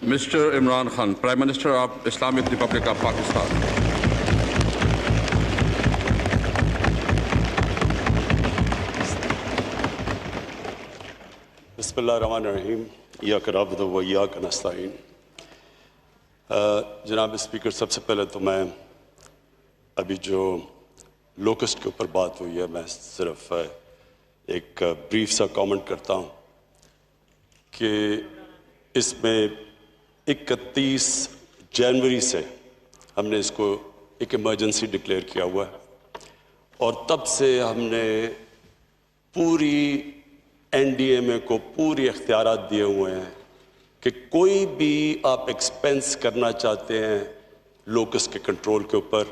Mr. Imran Khan, Prime Minister of Islamic Republic of Pakistan. بسم اللہ الرحمن الرحیم ایاک نعبد و ایاک نستعین. جناب اسپیکر، سب سے پہلے تو میں ابھی جو لوکسٹ کے اوپر بات ہوئی ہے میں صرف ایک بریف سا کامنٹ کرتا ہوں کہ اس میں 31 جنوری سے ہم نے اس کو ایک ایمرجنسی ڈکلیئر کیا ہوا ہے اور تب سے ہم نے پوری این ڈی ایم اے کو پوری اختیارات دیے ہوئے ہیں کہ کوئی بھی آپ ایکسپینس کرنا چاہتے ہیں لوکس کے کنٹرول کے اوپر،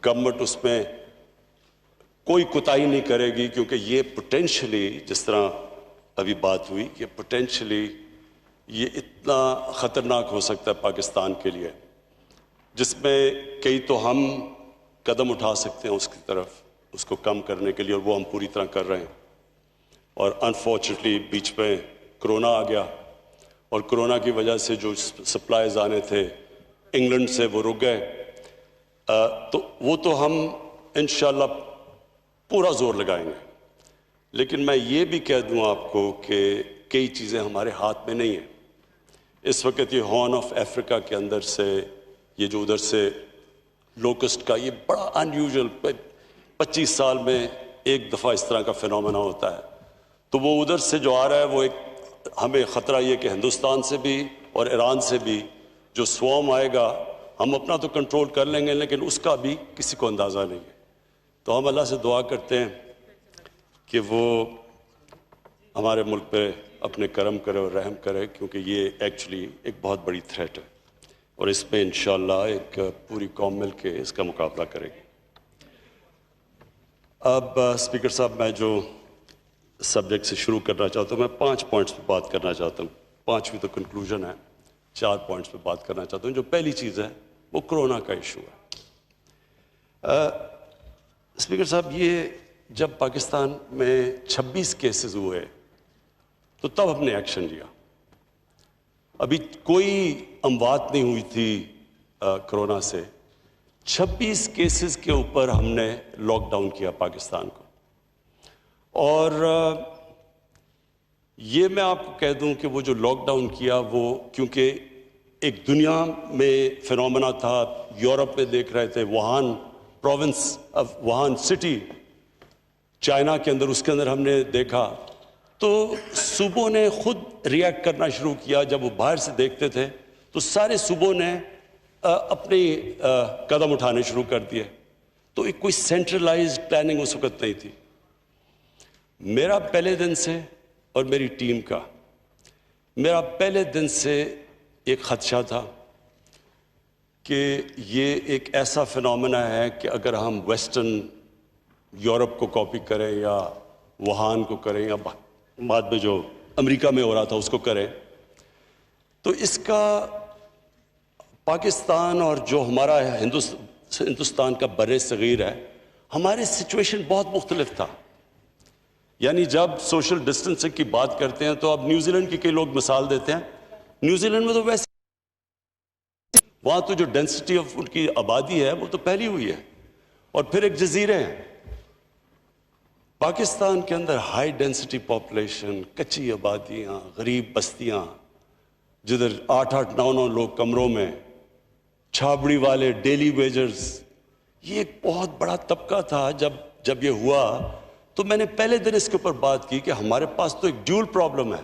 گورنمنٹ اس میں کوئی کوتاہی نہیں کرے گی، کیونکہ یہ پوٹینشلی جس طرح ابھی بات ہوئی کہ پوٹینشلی یہ اتنا خطرناک ہو سکتا ہے پاکستان کے لیے، جس میں کئی تو ہم قدم اٹھا سکتے ہیں اس کی طرف، اس کو کم کرنے کے لیے، اور وہ ہم پوری طرح کر رہے ہیں. اور انفارچونیٹلی بیچ میں کرونا آ گیا اور کرونا کی وجہ سے جو سپلائز آنے تھے انگلینڈ سے وہ رک گئے، تو وہ تو ہم انشاءاللہ پورا زور لگائیں گے. لیکن میں یہ بھی کہہ دوں آپ کو کہ کئی چیزیں ہمارے ہاتھ میں نہیں ہیں. اس وقت یہ ہارن آف افریقہ کے اندر سے یہ جو ادھر سے لوکسٹ کا یہ بڑا انیوژل 25 سال میں ایک دفعہ اس طرح کا فینومینا ہوتا ہے، تو وہ ادھر سے جو آ رہا ہے وہ ایک ہمیں خطرہ یہ کہ ہندوستان سے بھی اور ایران سے بھی جو سوام آئے گا ہم اپنا تو کنٹرول کر لیں گے لیکن اس کا بھی کسی کو اندازہ نہیں ہے. تو ہم اللہ سے دعا کرتے ہیں کہ وہ ہمارے ملک پہ اپنے کرم کرے اور رحم کرے، کیونکہ یہ ایکچولی ایک بہت بڑی تھریٹ ہے اور اس پہ انشاءاللہ ایک پوری قوم مل کے اس کا مقابلہ کرے گی. اب اسپیکر صاحب، میں جو سبجیکٹ سے شروع کرنا چاہتا ہوں، میں 5 پوائنٹس پہ بات کرنا چاہتا ہوں. 5ویں تو کنکلوژن ہے، 4 پوائنٹس پہ بات کرنا چاہتا ہوں. جو پہلی چیز ہے وہ کرونا کا ایشو ہے. اسپیکر صاحب، یہ جب پاکستان میں 26 کیسز ہوئے تو تب ہم نے ایکشن لیا. ابھی کوئی اموات نہیں ہوئی تھی کرونا سے. 26 کیسز کے اوپر ہم نے لاک ڈاؤن کیا پاکستان کو. اور یہ میں آپ کو کہہ دوں کہ وہ جو لاک ڈاؤن کیا وہ کیونکہ ایک دنیا میں فینومینا تھا. یورپ میں دیکھ رہے تھے Wuhan province of Wuhan city China کے اندر، اس کے اندر ہم نے دیکھا تو صوبوں نے خود ریئیکٹ کرنا شروع کیا. جب وہ باہر سے دیکھتے تھے تو سارے صوبوں نے اپنی قدم اٹھانے شروع کر دیے. تو ایک کوئی سینٹرلائزڈ پلاننگ اس وقت نہیں تھی. میرا پہلے دن سے اور میری ٹیم کا میرا پہلے دن سے ایک خدشہ تھا کہ یہ ایک ایسا فینومینا ہے کہ اگر ہم ویسٹرن یورپ کو کاپی کریں یا ووہان کو کریں یا بعد میں جو امریکہ میں ہو رہا تھا اس کو کریں، تو اس کا پاکستان اور جو ہمارا ہندوستان کا بر صغیر ہے، ہماری سچویشن بہت مختلف تھا. یعنی جب سوشل ڈسٹنسنگ کی بات کرتے ہیں تو اب نیوزی لینڈ کی کئی لوگ مثال دیتے ہیں. نیوزی لینڈ میں تو ویسے وہاں تو جو ڈینسٹی آف ان کی آبادی ہے وہ تو پھیلی ہوئی ہے اور پھر ایک جزیرے ہیں. پاکستان کے اندر ہائی ڈینسٹی پاپولیشن، کچی آبادیاں، غریب بستیاں، جدھر 8-8 9-9 لوگ کمروں میں، چھابڑی والے، ڈیلی ویجرز، یہ ایک بہت بڑا طبقہ تھا. جب یہ ہوا تو میں نے پہلے دن اس کے اوپر بات کی کہ ہمارے پاس تو ایک ڈیول پرابلم ہے.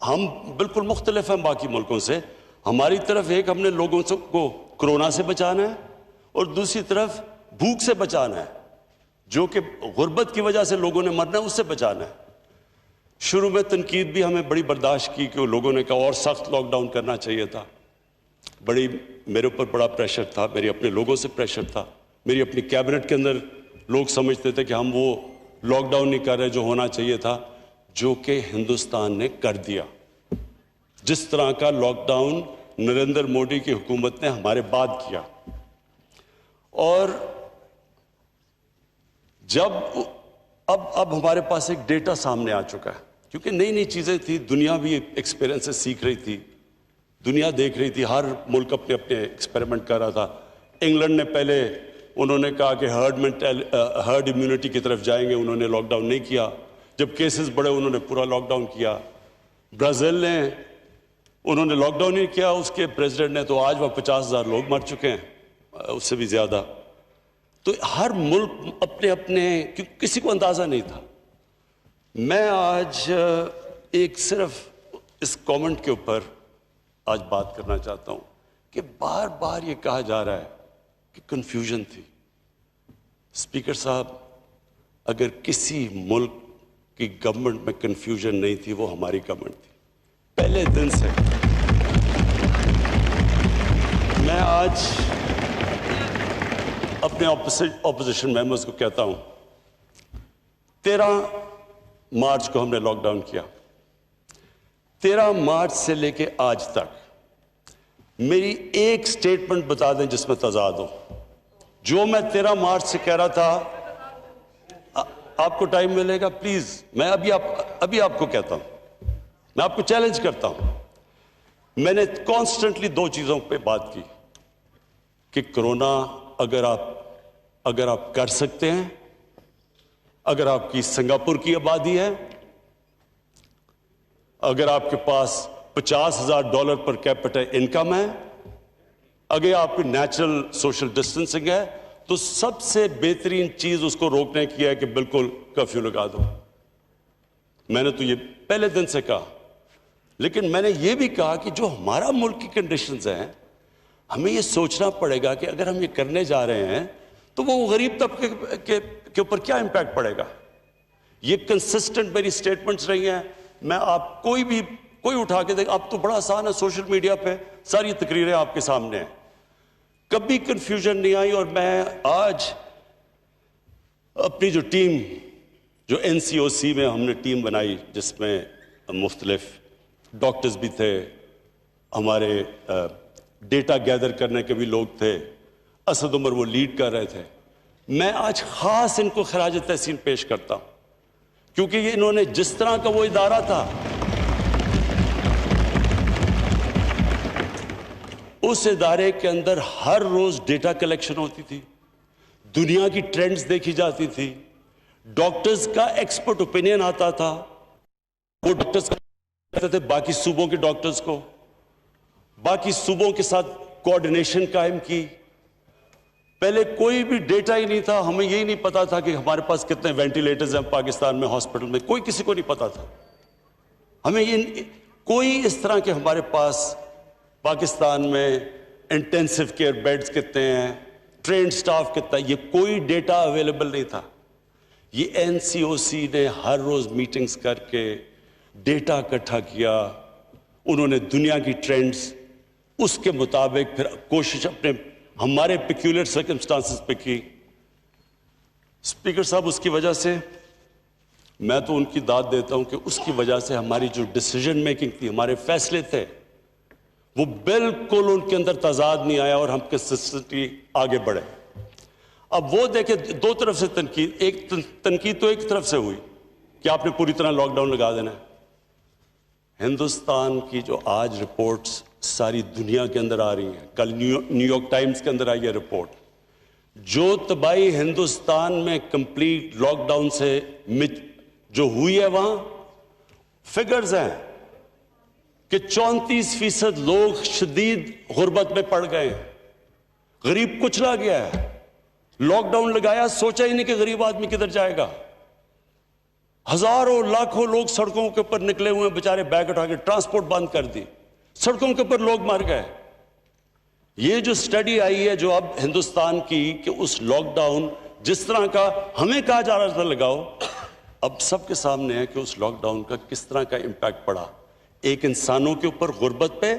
ہم بالکل مختلف ہیں باقی ملکوں سے. ہماری طرف ایک ہم نے لوگوں کو کرونا سے بچانا ہے اور دوسری طرف بھوک سے بچانا ہے، جو کہ غربت کی وجہ سے لوگوں نے مرنا ہے، اس سے بچانا ہے. شروع میں تنقید بھی ہمیں بڑی برداشت کی کہ لوگوں نے کہا اور سخت لاک ڈاؤن کرنا چاہیے تھا. میرے اوپر بڑا پریشر تھا، میرے اپنے لوگوں سے پریشر تھا، میری اپنی کیبنٹ کے اندر لوگ سمجھتے تھے کہ ہم وہ لاک ڈاؤن نہیں کر رہے جو ہونا چاہیے تھا، جو کہ ہندوستان نے کر دیا. جس طرح کا لاک ڈاؤن نریندر مودی کی حکومت نے ہمارے بعد کیا. اور جب اب ہمارے پاس ایک ڈیٹا سامنے آ چکا ہے، کیونکہ نئی نئی چیزیں تھی، دنیا بھی ایکسپیرینس سے سیکھ رہی تھی. دنیا دیکھ رہی تھی, ہر ملک اپنے اپنے ایکسپیریمنٹ کر رہا تھا. انگلینڈ نے پہلے انہوں نے کہا کہ ہرڈ امیونٹی کی طرف جائیں گے, انہوں نے لاک ڈاؤن نہیں کیا. جب کیسز بڑھے انہوں نے پورا لاک ڈاؤن کیا. برازیل نے انہوں نے لاک ڈاؤن نہیں کیا, اس کے پریزیڈنٹ نے, تو آج وہ 50,000 لوگ مر چکے ہیں, اس سے بھی زیادہ. تو ہر ملک اپنے اپنے, کسی کو اندازہ نہیں تھا. میں آج ایک صرف اس کامنٹ کے اوپر آج بات کرنا چاہتا ہوں کہ بار بار یہ کہا جا رہا ہے کہ کنفیوژن تھی. اسپیکر صاحب, اگر کسی ملک کی گورنمنٹ میں کنفیوژن نہیں تھی وہ ہماری گورنمنٹ تھی پہلے دن سے. میں آج اپنے اپوزیشن ممبرز کو کہتا ہوں, 13 مارچ کو ہم نے لاک ڈاؤن کیا. 13 مارچ سے لے کے آج تک میری ایک سٹیٹمنٹ بتا دیں جس میں تضاد ہو. جو میں 13 مارچ سے کہہ رہا تھا, آپ کو ٹائم ملے گا پلیز, میں ابھی آپ کو کہتا ہوں, میں آپ کو چیلنج کرتا ہوں. میں نے کانسٹنٹلی 2 چیزوں پہ بات کی کہ کرونا اگر آپ کر سکتے ہیں, اگر آپ کی سنگاپور کی آبادی ہے, اگر آپ کے پاس $50,000 پر کیپٹا انکم ہے, اگر آپ کی نیچرل سوشل ڈسٹنسنگ ہے, تو سب سے بہترین چیز اس کو روکنے کی ہے کہ بالکل کرفیو لگا دو. میں نے تو یہ پہلے دن سے کہا, لیکن میں نے یہ بھی کہا کہ جو ہمارا ملک کی کنڈیشنز ہیں, ہمیں یہ سوچنا پڑے گا کہ اگر ہم یہ کرنے جا رہے ہیں تو وہ غریب طبقے کے اوپر کیا امپیکٹ پڑے گا. یہ کنسسٹنٹ میری سٹیٹمنٹس رہی ہیں. میں آپ کوئی اٹھا کے دیکھ, اب تو بڑا آسان ہے, سوشل میڈیا پہ ساری تقریریں آپ کے سامنے ہیں, کبھی کنفیوژن نہیں آئی. اور میں آج اپنی جو ٹیم, جو NCOC میں ہم نے ٹیم بنائی جس میں مختلف ڈاکٹرز بھی تھے, ہمارے ڈیٹا گیدر کرنے کے بھی لوگ تھے, اسد عمر وہ لیڈ کر رہے تھے. میں آج خاص ان کو خراج تحسین پیش کرتا ہوں کیونکہ یہ انہوں نے جس طرح کا وہ ادارہ تھا, اس ادارے کے اندر ہر روز ڈیٹا کلیکشن ہوتی تھی, دنیا کی ٹرینڈز دیکھی جاتی تھی, ڈاکٹرز کا ایکسپرٹ اوپینین آتا تھا, وہ ڈاکٹرز کہتے تھے باقی صوبوں کے ڈاکٹرز کو, باقی صوبوں کے ساتھ کوآرڈینیشن قائم کی. پہلے کوئی بھی ڈیٹا ہی نہیں تھا, ہمیں یہی نہیں پتا تھا کہ ہمارے پاس کتنے وینٹیلیٹرز ہیں پاکستان میں ہاسپٹل میں, کوئی کسی کو نہیں پتا تھا. ہمیں یہ کوئی اس طرح کے ہمارے پاس پاکستان میں انٹینسو کیئر بیڈز کتنے ہیں, ٹرینڈ سٹاف کتنا ہے, یہ کوئی ڈیٹا اویلیبل نہیں تھا. یہ NCOC نے ہر روز میٹنگز کر کے ڈیٹا اکٹھا کیا, انہوں نے دنیا کی ٹرینڈز اس کے مطابق پھر کوشش اپنے ہمارے پیکیولر سرکمسٹانسز پہ کی. اسپیکر صاحب, اس کی وجہ سے میں تو ان کی داد دیتا ہوں کہ اس کی وجہ سے ہماری جو ڈیسیجن میکنگ تھی, ہمارے فیصلے تھے, وہ بالکل ان کے اندر تضاد نہیں آیا اور ہم کنسسٹنٹلی آگے بڑھے. اب وہ دیکھیں, 2 طرف سے تنقید, ایک تنقید تو ایک طرف سے ہوئی کہ آپ نے پوری طرح لاک ڈاؤن لگا دینا ہے. ہندوستان کی جو آج رپورٹس ساری دنیا کے اندر آ رہی ہیں, کل نیو یارک ٹائمز کے اندر آئی ہے رپورٹ, جو تباہی ہندوستان میں کمپلیٹ لاک ڈاؤن سے جو ہوئی ہے, وہاں فگرز ہیں کہ 34% لوگ شدید غربت میں پڑ گئے ہیں, غریب کچلا گیا ہے. لاک ڈاؤن لگایا, سوچا ہی نہیں کہ غریب آدمی کدھر جائے گا. ہزاروں لاکھوں لوگ سڑکوں کے اوپر نکلے ہوئے, بیچارے بیگ اٹھا کے, ٹرانسپورٹ بند کر دی, سڑکوں کے اوپر لوگ مر گئے. یہ جو سٹڈی آئی ہے جو اب ہندوستان کی, کہ اس لاک ڈاؤن جس طرح کا ہمیں کہا جا رہا تھا لگاؤ, اب سب کے سامنے ہے کہ اس لاک ڈاؤن کا کس طرح کا امپیکٹ پڑا, ایک انسانوں کے اوپر غربت پہ,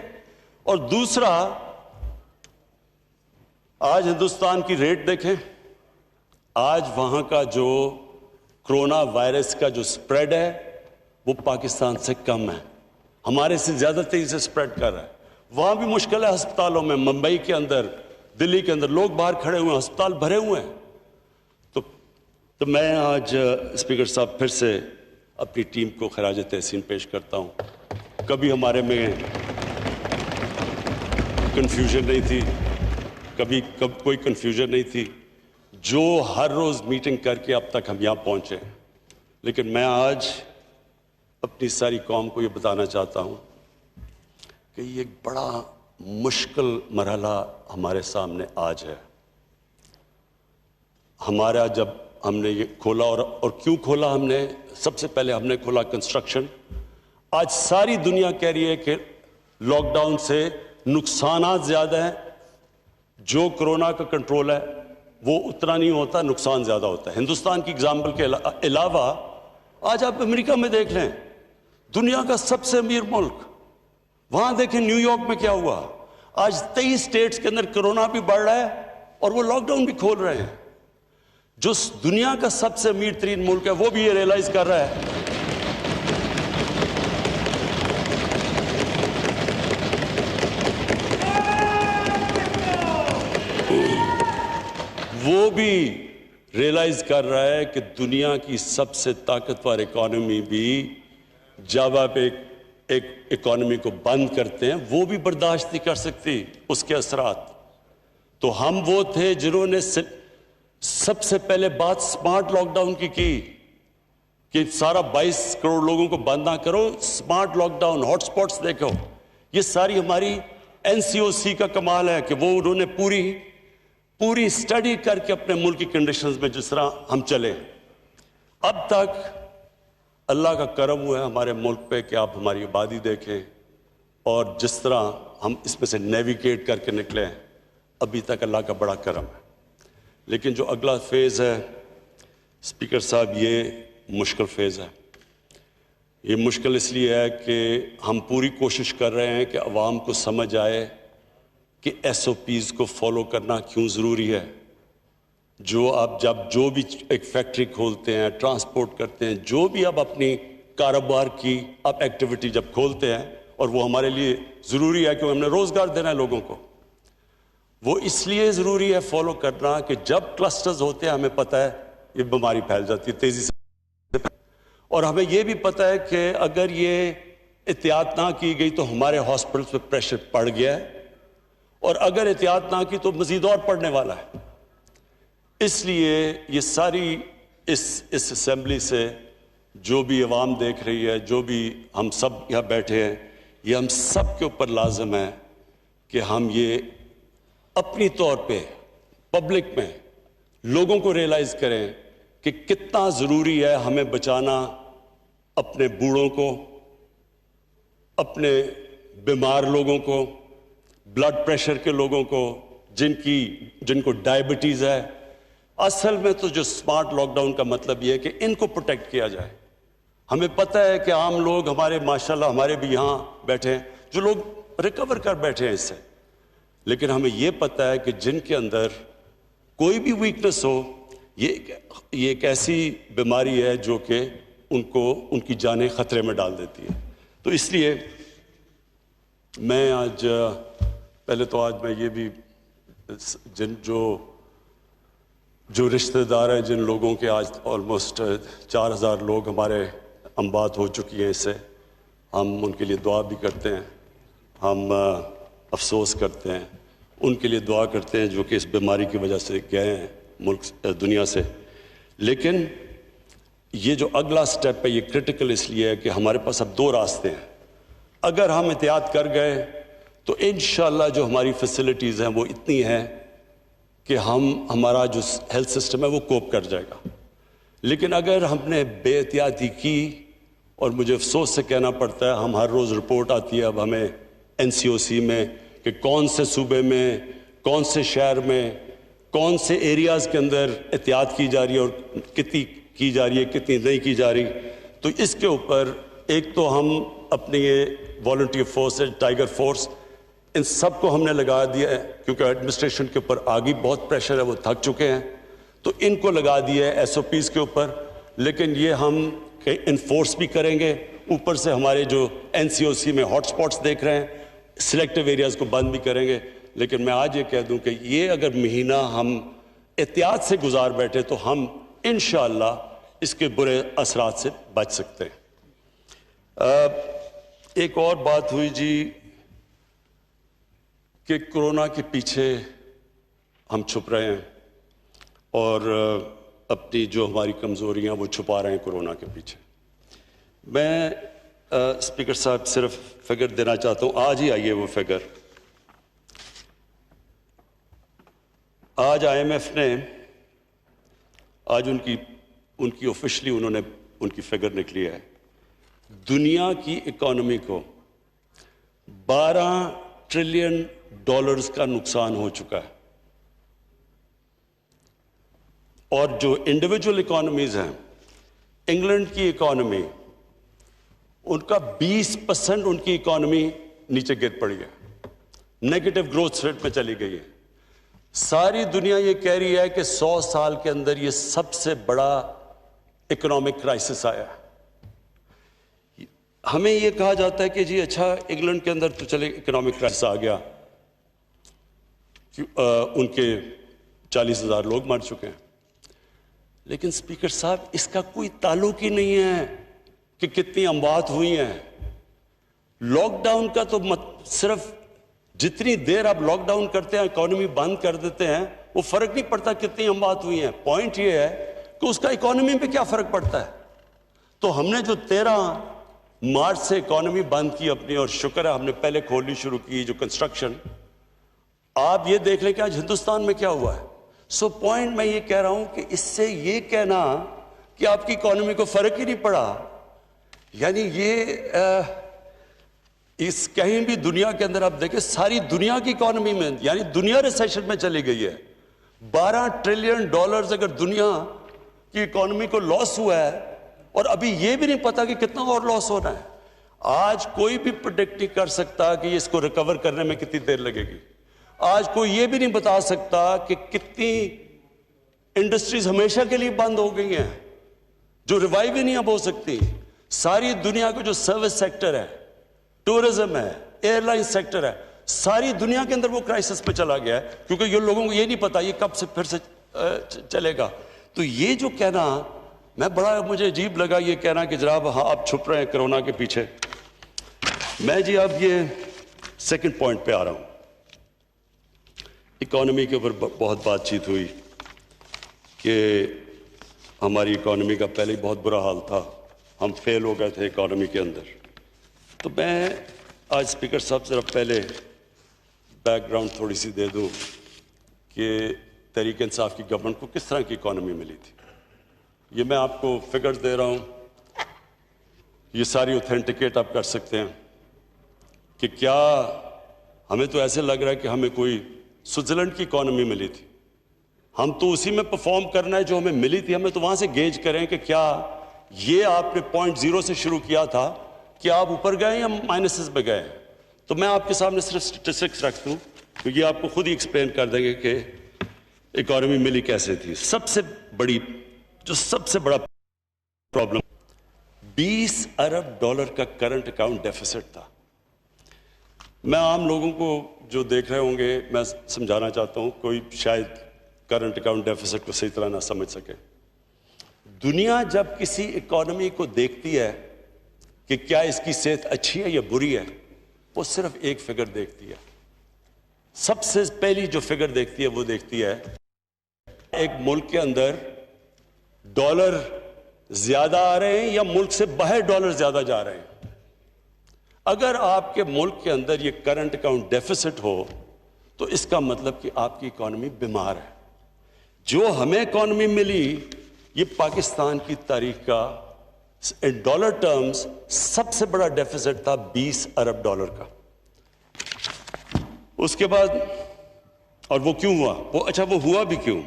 اور دوسرا آج ہندوستان کی ریٹ دیکھیں, آج وہاں کا جو کرونا وائرس کا جو سپریڈ ہے وہ پاکستان سے کم ہے, ہمارے سے زیادہ تیزی سے سپریڈ کر رہا ہے. وہاں بھی مشکل ہے ہسپتالوں میں, ممبئی کے اندر, دلی کے اندر لوگ باہر کھڑے ہوئے ہیں, ہسپتال بھرے ہوئے ہیں. تو میں آج اسپیکر صاحب پھر سے اپنی ٹیم کو خراج تحسین پیش کرتا ہوں. کبھی ہمارے میں کنفیوژن نہیں تھی، کبھی کوئی کنفیوژن نہیں تھی، جو ہر روز میٹنگ کر کے اب تک ہم یہاں پہنچے ہیں۔ لیکن میں آج اپنی ساری قوم کو یہ بتانا چاہتا ہوں کہ یہ ایک بڑا مشکل مرحلہ ہمارے سامنے آج ہے۔ ہمارا جب ہم نے یہ کھولا اور کیوں کھولا ہم نے، سب سے پہلے ہم نے کھولا کنسٹرکشن۔ آج ساری دنیا کہہ رہی ہے کہ لاک ڈاؤن سے نقصانات زیادہ ہیں، جو کرونا کا کنٹرول ہے وہ اتنا نہیں ہوتا، نقصان زیادہ ہوتا ہے۔ ہندوستان کی اگزامپل کے علاوہ آج آپ امریکہ میں دیکھ لیں، دنیا کا سب سے امیر ملک، وہاں دیکھیں نیو یارک میں کیا ہوا۔ آج 23 اسٹیٹس کے اندر کرونا بھی بڑھ رہا ہے اور وہ لاک ڈاؤن بھی کھول رہے ہیں۔ جو دنیا کا سب سے امیر ترین ملک ہے وہ بھی یہ ریئلائز کر رہا ہے کہ دنیا کی سب سے طاقتور اکانومی بھی جب آپ ایک اکانومی کو بند کرتے ہیں وہ بھی برداشت نہیں کر سکتی اس کے اثرات۔ تو ہم وہ تھے جنہوں نے سب سے پہلے بات سمارٹ لاک ڈاؤن کی کہ سارا 22 کروڑ لوگوں کو بند نہ کرو، smart lockdown, hot spots دیکھو۔ یہ ساری ہماری NCOC کا کمال ہے کہ وہ انہوں نے پوری اسٹڈی کر کے اپنے ملک کی کنڈیشنز میں جس طرح ہم چلے۔ اب تک اللہ کا کرم ہوا ہے ہمارے ملک پہ کہ آپ ہماری آبادی دیکھیں اور جس طرح ہم اس میں سے نیویگیٹ کر کے نکلے ہیں، ابھی تک اللہ کا بڑا کرم ہے۔ لیکن جو اگلا فیز ہے اسپیکر صاحب، یہ مشکل فیز ہے۔ یہ مشکل اس لیے ہے کہ ہم پوری کوشش کر رہے ہیں کہ عوام کو سمجھ آئے کہ SOPs کو فالو کرنا کیوں ضروری ہے۔ جو بھی ایک فیکٹری کھولتے ہیں، ٹرانسپورٹ کرتے ہیں، جو بھی آپ اپنی کاروبار کی آپ ایکٹیویٹی جب کھولتے ہیں، اور وہ ہمارے لیے ضروری ہے کیونکہ ہم نے روزگار دینا ہے لوگوں کو، وہ اس لیے ضروری ہے فالو کرنا کہ جب کلسٹرز ہوتے ہیں ہمیں پتہ ہے یہ بیماری پھیل جاتی ہے تیزی سے، اور ہمیں یہ بھی پتہ ہے کہ اگر یہ احتیاط نہ کی گئی تو ہمارے ہاسپٹلس پہ پریشر پڑ گیا ہے، اور اگر احتیاط نہ کی تو مزید اور پڑنے والا ہے۔ اس لیے یہ ساری اس اسمبلی سے جو بھی عوام دیکھ رہی ہے، جو بھی ہم سب یہاں بیٹھے ہیں، یہ ہم سب کے اوپر لازم ہے کہ ہم یہ اپنی طور پہ پبلک میں لوگوں کو ریئلائز کریں کہ کتنا ضروری ہے ہمیں بچانا اپنے بوڑھوں کو، اپنے بیمار لوگوں کو، بلڈ پریشر کے لوگوں کو، جن کو ڈائبٹیز ہے۔ اصل میں تو جو سمارٹ لاک ڈاؤن کا مطلب یہ ہے کہ ان کو پروٹیکٹ کیا جائے۔ ہمیں پتہ ہے کہ عام لوگ ہمارے ماشاءاللہ ہمارے بھی یہاں بیٹھے ہیں جو لوگ ریکور کر بیٹھے ہیں اس سے، لیکن ہمیں یہ پتہ ہے کہ جن کے اندر کوئی بھی ویکنس ہو، یہ ایک ایسی بیماری ہے جو کہ ان کی جانیں خطرے میں ڈال دیتی ہے۔ تو اس لیے میں آج میں یہ بھی جو رشتہ دار ہیں، جن لوگوں کے آج آلموسٹ 4000 لوگ ہمارے اموات ہو چکی ہیں اس سے، ہم ان کے لیے دعا بھی کرتے ہیں، ہم افسوس کرتے ہیں، ان کے لیے دعا کرتے ہیں جو کہ اس بیماری کی وجہ سے گئے ہیں دنیا سے۔ لیکن یہ جو اگلا سٹیپ ہے یہ کرٹیکل اس لیے ہے کہ ہمارے پاس اب 2 راستے ہیں۔ اگر ہم احتیاط کر گئے تو انشاءاللہ جو ہماری فیسلٹیز ہیں وہ اتنی ہیں کہ ہمارا جو ہیلتھ سسٹم ہے وہ کوپ کر جائے گا۔ لیکن اگر ہم نے بے احتیاطی کی، اور مجھے افسوس سے کہنا پڑتا ہے ہم ہر روز رپورٹ آتی ہے اب ہمیں NCOC میں کہ کون سے صوبے میں، کون سے شہر میں، کون سے ایریاز کے اندر احتیاط کی جا رہی ہے اور کتنی کی جا رہی ہے، کتنی نہیں کی جا رہی۔ تو اس کے اوپر ایک تو ہم اپنی یہ والنٹیئر فورس ہے، ٹائیگر فورس، ان سب کو ہم نے لگا دیا ہے کیونکہ ایڈمنسٹریشن کے اوپر آگے بہت پریشر ہے، وہ تھک چکے ہیں، تو ان کو لگا دیا ہے SOPs کے اوپر۔ لیکن یہ ہم انفورس بھی کریں گے، اوپر سے ہمارے جو NCOC میں ہاٹ سپاٹس دیکھ رہے ہیں، سلیکٹیو ایریاز کو بند بھی کریں گے۔ لیکن میں آج یہ کہہ دوں کہ یہ اگر مہینہ ہم احتیاط سے گزار بیٹھے تو ہم انشاءاللہ اس کے برے اثرات سے بچ سکتے ہیں۔ ایک اور بات ہوئی جی کہ کورونا کے پیچھے ہم چھپ رہے ہیں اور اپنی جو ہماری کمزوریاں وہ چھپا رہے ہیں کورونا کے پیچھے. میں اسپیکر صاحب صرف فگر دینا چاہتا ہوں. آج ہی آئیے وہ فگر. آج IMF نے آج ان کی آفیشلی انہوں نے ان کی فگر نکلی ہے. دنیا کی اکانومی کو $12 ٹریلین کا نقصان ہو چکا ہے, اور جو انڈیویجول اکانومیز ہیں, انگلینڈ کی اکانومی, ان کا 20% ان کی اکانومی نیچے گر پڑی ہے, نیگیٹو گروتھ ریٹ میں چلی گئی ہے. ساری دنیا یہ کہہ رہی ہے کہ 100 سال کے اندر یہ سب سے بڑا اکنامک کرائسس آیا ہے. ہمیں یہ کہا جاتا ہے کہ جی اچھا انگلینڈ کے اندر تو چلے اکنامک کرائسس آ گیا, ان کے 40,000 لوگ مر چکے ہیں. لیکن اسپیکر صاحب اس کا کوئی تعلق ہی نہیں ہے کہ کتنی اموات ہوئی ہیں. لاک ڈاؤن کا تو صرف جتنی دیر آپ لاک ڈاؤن کرتے ہیں, اکانومی بند کر دیتے ہیں, وہ فرق نہیں پڑتا کتنی اموات ہوئی ہیں. پوائنٹ یہ ہے کہ اس کا اکانومی پہ کیا فرق پڑتا ہے. تو ہم نے جو 13 مارچ سے اکانومی بند کی اپنی, اور شکر ہے ہم نے پہلے کھولنی شروع کی جو کنسٹرکشن, آپ یہ دیکھ لیں کہ آج ہندوستان میں کیا ہوا ہے. سو پوائنٹ میں یہ کہہ رہا ہوں کہ اس سے یہ کہنا کہ آپ کی اکانومی کو فرق ہی نہیں پڑا, یعنی یہ اس کہیں بھی دنیا کے اندر آپ دیکھیں ساری دنیا کی اکانومی میں, یعنی دنیا ریسیشن میں چلی گئی ہے. $12 ٹریلین اگر دنیا کی اکانومی کو لاس ہوا ہے, اور ابھی یہ بھی نہیں پتا کہ کتنا اور لاس ہونا ہے. آج کوئی بھی پریڈکٹ نہیں کر سکتا کہ اس کو ریکور کرنے میں کتنی دیر لگے گی. آج کوئی یہ بھی نہیں بتا سکتا کہ کتنی انڈسٹریز ہمیشہ کے لیے بند ہو گئی ہیں جو ریوائیو ہی نہیں اب ہو سکتی. ساری دنیا کا جو سروس سیکٹر ہے, ٹورزم ہے, ایئر لائن سیکٹر ہے, ساری دنیا کے اندر وہ کرائسس پہ چلا گیا ہے, کیونکہ یہ لوگوں کو یہ نہیں پتا یہ کب سے پھر سے چلے گا. تو یہ جو کہنا, میں بڑا مجھے عجیب لگا یہ کہنا کہ جناب ہاں آپ چھپ رہے ہیں کرونا کے پیچھے. میں جی اب یہ سیکنڈ پوائنٹ پہ آ رہا ہوں. اکانومی کے اوپر بہت بات چیت ہوئی کہ ہماری اکانومی کا پہلے ہی بہت برا حال تھا, ہم فیل ہو گئے تھے اکانومی کے اندر. تو میں آج اسپیکر صاحب صرف پہلے بیک گراؤنڈ تھوڑی سی دے دوں کہ تحریک انصاف کی گورنمنٹ کو کس طرح کی اکانومی ملی تھی. یہ میں آپ کو فگر دے رہا ہوں, یہ ساری اوتھینٹیکیٹ آپ کر سکتے ہیں کہ کیا ہمیں تو ایسے لگ رہا ہے کہ ہمیں کوئی سوئٹزرلینڈ کی اکانومی ملی تھی. ہم تو اسی میں پرفارم کرنا ہے جو ہمیں ملی تھی, ہمیں تو وہاں سے گیج کریں کہ کیا یہ آپ نے 0.0 سے شروع کیا تھا کہ آپ اوپر گئے یا مائنسز پہ گئے. تو میں آپ کے سامنے صرف سٹیٹسٹکس رکھ دوں کیونکہ یہ آپ کو خود ہی ایکسپلین کر دیں گے کہ اکانومی ملی کیسے تھی. سب سے بڑا پرابلم $20 ارب کا کرنٹ اکاؤنٹ ڈیفیسٹ تھا. میں عام لوگوں کو جو دیکھ رہے ہوں گے میں سمجھانا چاہتا ہوں, کوئی شاید کرنٹ اکاؤنٹ ڈیفیسٹ کو صحیح طرح نہ سمجھ سکے. دنیا جب کسی اکانومی کو دیکھتی ہے کہ کیا اس کی صحت اچھی ہے یا بری ہے, وہ صرف ایک فگر دیکھتی ہے. سب سے پہلی جو فگر دیکھتی ہے وہ دیکھتی ہے ایک ملک کے اندر ڈالر زیادہ آ رہے ہیں یا ملک سے باہر ڈالر زیادہ جا رہے ہیں. اگر آپ کے ملک کے اندر یہ کرنٹ اکاؤنٹ ڈیفیسٹ ہو تو اس کا مطلب کہ آپ کی اکانومی بیمار ہے. جو ہمیں اکانومی ملی یہ پاکستان کی تاریخ کا ڈالر ٹرمز سب سے بڑا ڈیفیسٹ تھا $20 ارب کا. اس کے بعد اور وہ کیوں ہوا, وہ ہوا بھی کیوں.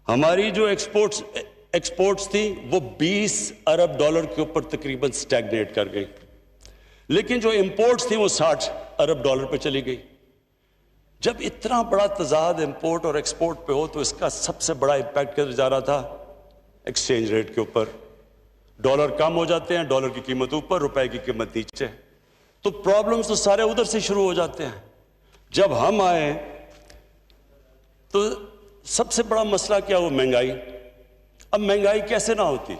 ہماری جو ایکسپورٹس تھی وہ $20 ارب کے اوپر تقریباً سٹیگنیٹ کر گئی, لیکن جو امپورٹس تھی وہ $60 ارب پہ چلی گئی. جب اتنا بڑا تضاد امپورٹ اور ایکسپورٹ پہ ہو تو اس کا سب سے بڑا امپیکٹ کدھر جا رہا تھا, ایکسچینج ریٹ کے اوپر. ڈالر کم ہو جاتے ہیں, ڈالر کی قیمت اوپر, روپے کی قیمت نیچے, تو پرابلمز تو سارے ادھر سے شروع ہو جاتے ہیں. جب ہم آئے تو سب سے بڑا مسئلہ کیا ہوا, مہنگائی. اب مہنگائی کیسے نہ ہوتی.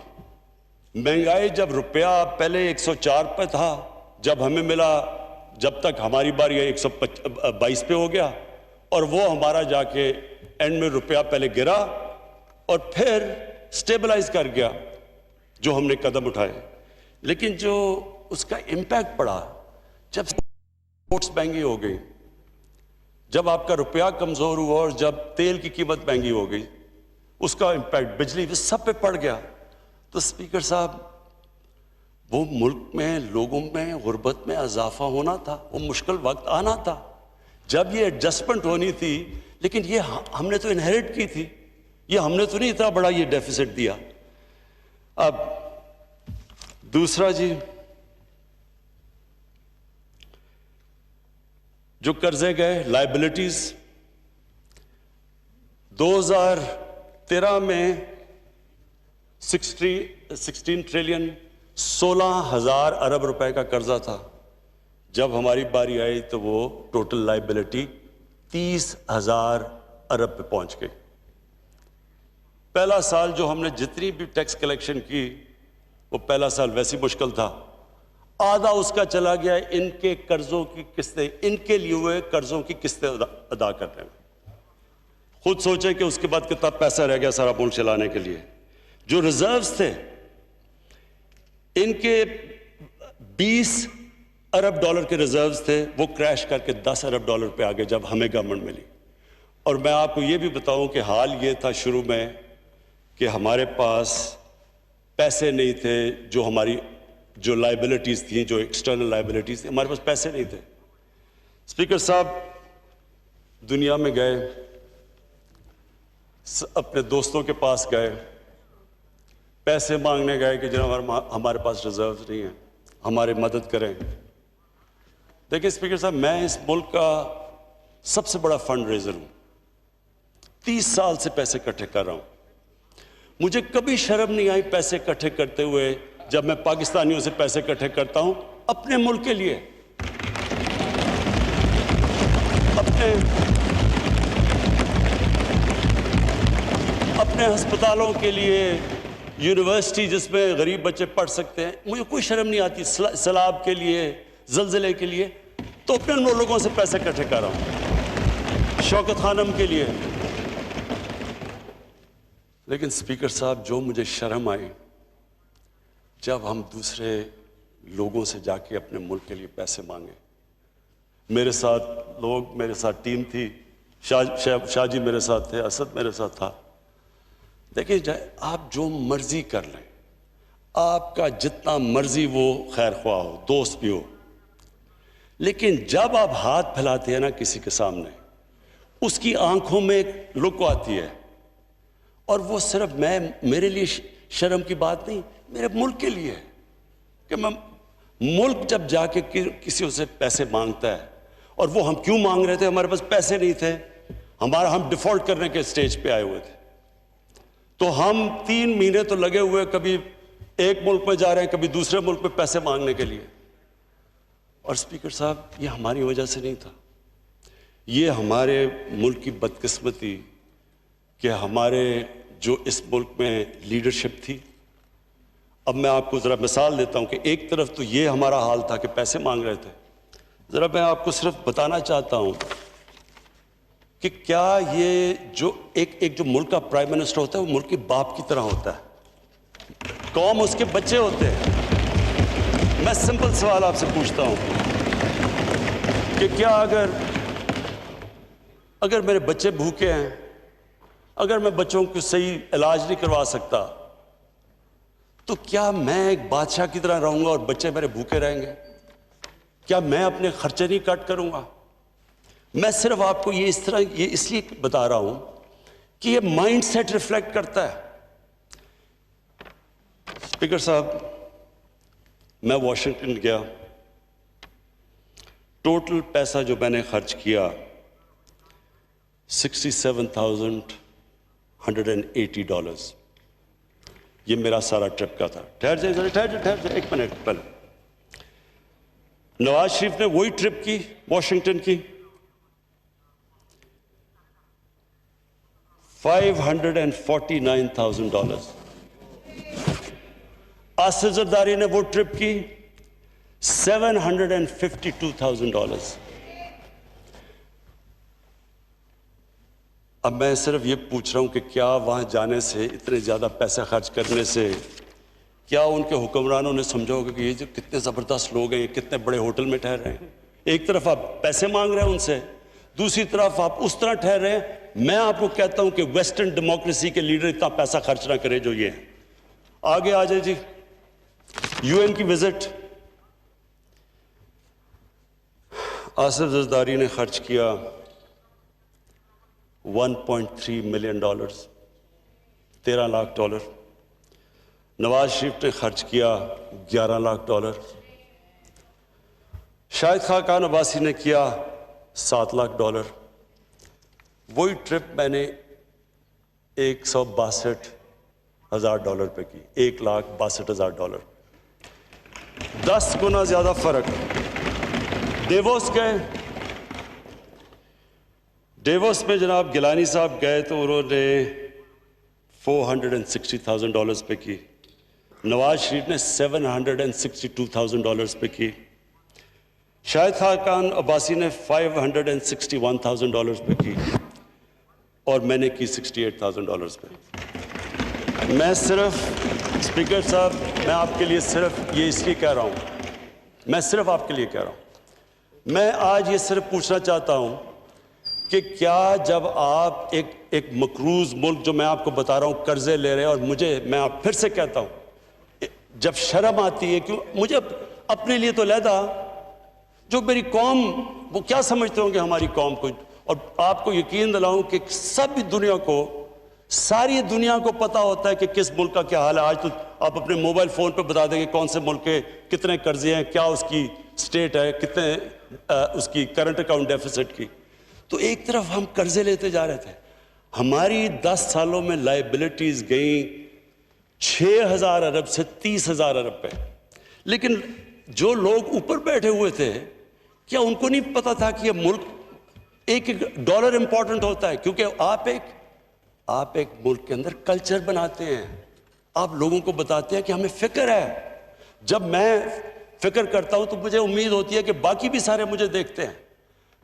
مہنگائی جب روپیہ پہلے 104 پہ تھا, جب ہمیں ملا جب تک ہماری باری 122 پہ ہو گیا اور وہ ہمارا جا کے اینڈ میں روپیہ پہلے گرا اور پھر سٹیبلائز کر گیا جو ہم نے قدم اٹھائے. لیکن جو اس کا امپیکٹ پڑا جب سپورٹس مہنگی ہو گئی, جب آپ کا روپیہ کمزور ہوا اور جب تیل کی قیمت مہنگی ہو گئی, اس کا امپیکٹ بجلی سب پہ پڑ گیا. تو اسپیکر صاحب وہ ملک میں لوگوں میں غربت میں اضافہ ہونا تھا, وہ مشکل وقت آنا تھا جب یہ ایڈجسٹمنٹ ہونی تھی. لیکن یہ ہم نے تو انہیریٹ کی تھی, یہ ہم نے تو نہیں اتنا بڑا یہ ڈیفیسٹ دیا. اب دوسرا جی, جو قرضے گئے لائبلٹیز 2013 میں 16 ٹریلین 16,000 ارب روپے کا قرضہ تھا. جب ہماری باری آئی تو وہ ٹوٹل لائبلٹی 30,000 ارب پہ پہنچ گئی. پہلا سال جو ہم نے جتنی بھی ٹیکس کلیکشن کی وہ پہلا سال ویسی مشکل تھا, آدھا اس کا چلا گیا ان کے قرضوں کی قسطیں, ان کے لیے ہوئے قرضوں کی قسطیں ادا کرنے میں. خود سوچیں کہ اس کے بعد کتنا پیسہ رہ گیا سارا ملک چلانے کے لیے. جو ریزروز تھے ان کے 20 ارب ڈالر کے ریزروز تھے, وہ کریش کر کے 10 ارب ڈالر پہ آگے جب ہمیں گورنمنٹ ملی. اور میں آپ کو یہ بھی بتاؤں کہ حال یہ تھا شروع میں کہ ہمارے پاس پیسے نہیں تھے, جو ہماری جو لائبلٹیز تھیں, جو ایکسٹرنل لائبلٹیز تھیں, ہمارے پاس پیسے نہیں تھے. اسپیکر صاحب دنیا میں گئے, اپنے دوستوں کے پاس گئے, پیسے مانگنے گئے کہ جناب ہمارے پاس ریزروز نہیں ہیں, ہماری مدد کریں. دیکھیں اسپیکر صاحب, میں اس ملک کا سب سے بڑا فنڈ ریزر ہوں, 30 سال سے پیسے اکٹھے کر رہا ہوں. مجھے کبھی شرم نہیں آئی پیسے اکٹھے کرتے ہوئے جب میں پاکستانیوں سے پیسے اکٹھے کرتا ہوں اپنے ملک کے لیے, اپنے ہسپتالوں کے لیے, یونیورسٹی جس میں غریب بچے پڑھ سکتے ہیں. مجھے کوئی شرم نہیں آتی. سیلاب کے لیے, زلزلے کے لیے, تو اپنے لوگوں سے پیسے اکٹھے کر رہا ہوں, شوکت خانم کے لیے. لیکن اسپیکر صاحب جو مجھے شرم آئی جب ہم دوسرے لوگوں سے جا کے اپنے ملک کے لیے پیسے مانگے. میرے ساتھ لوگ, میرے ساتھ ٹیم تھی, شاہ جی میرے ساتھ تھے, اسد میرے ساتھ تھا. دیکھیں آپ جو مرضی کر لیں, آپ کا جتنا مرضی وہ خیر خواہ ہو, دوست بھی ہو, لیکن جب آپ ہاتھ پھیلاتے ہیں نا کسی کے سامنے, اس کی آنکھوں میں ایک لک آتی ہے, اور وہ صرف میرے لیے شرم کی بات نہیں, میرے ملک کے لیے, کہ میں ملک جب جا کے کسی سے پیسے مانگتا ہے, اور وہ ہم کیوں مانگ رہے تھے, ہمارے پاس پیسے نہیں تھے, ہم ڈیفالٹ کرنے کے سٹیج پہ آئے ہوئے تھے. تو ہم 3 مہینے تو لگے ہوئے, کبھی ایک ملک میں جا رہے ہیں, کبھی دوسرے ملک میں پیسے مانگنے کے لیے. اور اسپیکر صاحب یہ ہماری وجہ سے نہیں تھا, یہ ہمارے ملک کی بدقسمتی کہ ہمارے جو اس ملک میں لیڈرشپ تھی. اب میں آپ کو ذرا مثال دیتا ہوں کہ ایک طرف تو یہ ہمارا حال تھا کہ پیسے مانگ رہے تھے. ذرا میں آپ کو صرف بتانا چاہتا ہوں کہ کیا یہ جو ایک جو ملک کا پرائم منسٹر ہوتا ہے وہ ملک کے باپ کی طرح ہوتا ہے, قوم اس کے بچے ہوتے ہیں. میں سمپل سوال آپ سے پوچھتا ہوں کہ کیا اگر میرے بچے بھوکے ہیں, اگر میں بچوں کو صحیح علاج نہیں کروا سکتا, تو کیا میں ایک بادشاہ کی طرح رہوں گا اور بچے میرے بھوکے رہیں گے؟ کیا میں اپنے خرچے نہیں کٹ کروں گا؟ میں صرف آپ کو یہ اس لیے بتا رہا ہوں کہ یہ مائنڈ سیٹ ریفلیکٹ کرتا ہے. اسپیکر صاحب میں واشنگٹن گیا, ٹوٹل پیسہ جو میں نے خرچ کیا $67,180. یہ میرا سارا ٹرپ کا تھا. ٹھہر جائیں ایک منٹ پہلے. نواز شریف نے وہی ٹرپ کی واشنگٹن کی, $549,000. آصف زرداری نے وہ ٹرپ کی $752,000. اب میں صرف یہ پوچھ رہا ہوں کہ کیا وہاں جانے سے، اتنے زیادہ پیسے خرچ کرنے سے، کیا ان کے حکمرانوں نے سمجھا ہوگا کہ یہ جو کتنے زبردست لوگ ہیں، یہ کتنے بڑے ہوٹل میں ٹھہر رہے ہیں؟ ایک طرف آپ پیسے مانگ رہے ہیں ان سے، دوسری طرف آپ اس طرح ٹھہر رہے ہیں. میں آپ کو کہتا ہوں کہ ویسٹرن ڈیموکریسی کے لیڈر اتنا پیسہ خرچ نہ کرے جو یہ ہیں. آگے آ جائے جی. UN کی وزٹ، آصف زرداری نے خرچ کیا $1.3 ملین، $13 لاکھ. نواز شریف نے خرچ کیا $11 لاکھ. شاہد خاقان عباسی نے کیا $7 لاکھ. وہی ٹرپ میں نے $162,000 پہ کی، $1,62,000. 10 گنا زیادہ فرق. ڈیووس گئے، ڈیووس میں جناب گیلانی صاحب گئے تو انہوں نے $460,000 پہ کی. نواز شریف نے $762,000 پہ کی. شاہد خاقان عباسی نے $561,000 پہ کی، اور میں نے کی $68,000 پہ. میں صرف اسپیکر صاحب، میں آپ کے لیے صرف یہ اس لیے کہہ رہا ہوں، میں صرف آپ کے لیے کہہ رہا ہوں، میں آج یہ صرف پوچھنا چاہتا ہوں کہ کیا جب آپ ایک مقروض ملک، جو میں آپ کو بتا رہا ہوں قرضے لے رہے ہیں، اور میں آپ پھر سے کہتا ہوں، جب شرم آتی ہے، کیوں مجھے اپنے لیے تو علیحدہ، جو میری قوم، وہ کیا سمجھتے ہوں گے ہماری قوم کو. اور آپ کو یقین دلاؤں کہ ساری دنیا کو پتا ہوتا ہے کہ کس ملک کا کیا حال ہے. آج تو آپ اپنے موبائل فون پہ بتا دیں کہ کون سے ملک کے کتنے قرضے ہیں، کیا اس کی سٹیٹ ہے، کتنے اس کی کرنٹ اکاؤنٹ ڈیفیسٹ کی. تو ایک طرف ہم قرضے لیتے جا رہے تھے، ہماری 10 سالوں میں لائبلٹیز گئیں 6,000 ارب سے 30,000 ارب پہ. لیکن جو لوگ اوپر بیٹھے ہوئے تھے، کیا ان کو نہیں پتا تھا کہ یہ ملک ایک ڈالر امپورٹنٹ ہوتا ہے؟ کیونکہ آپ ایک ملک کے اندر کلچر بناتے ہیں، آپ لوگوں کو بتاتے ہیں کہ ہمیں فکر ہے. جب میں فکر کرتا ہوں تو مجھے امید ہوتی ہے کہ باقی بھی سارے مجھے دیکھتے ہیں.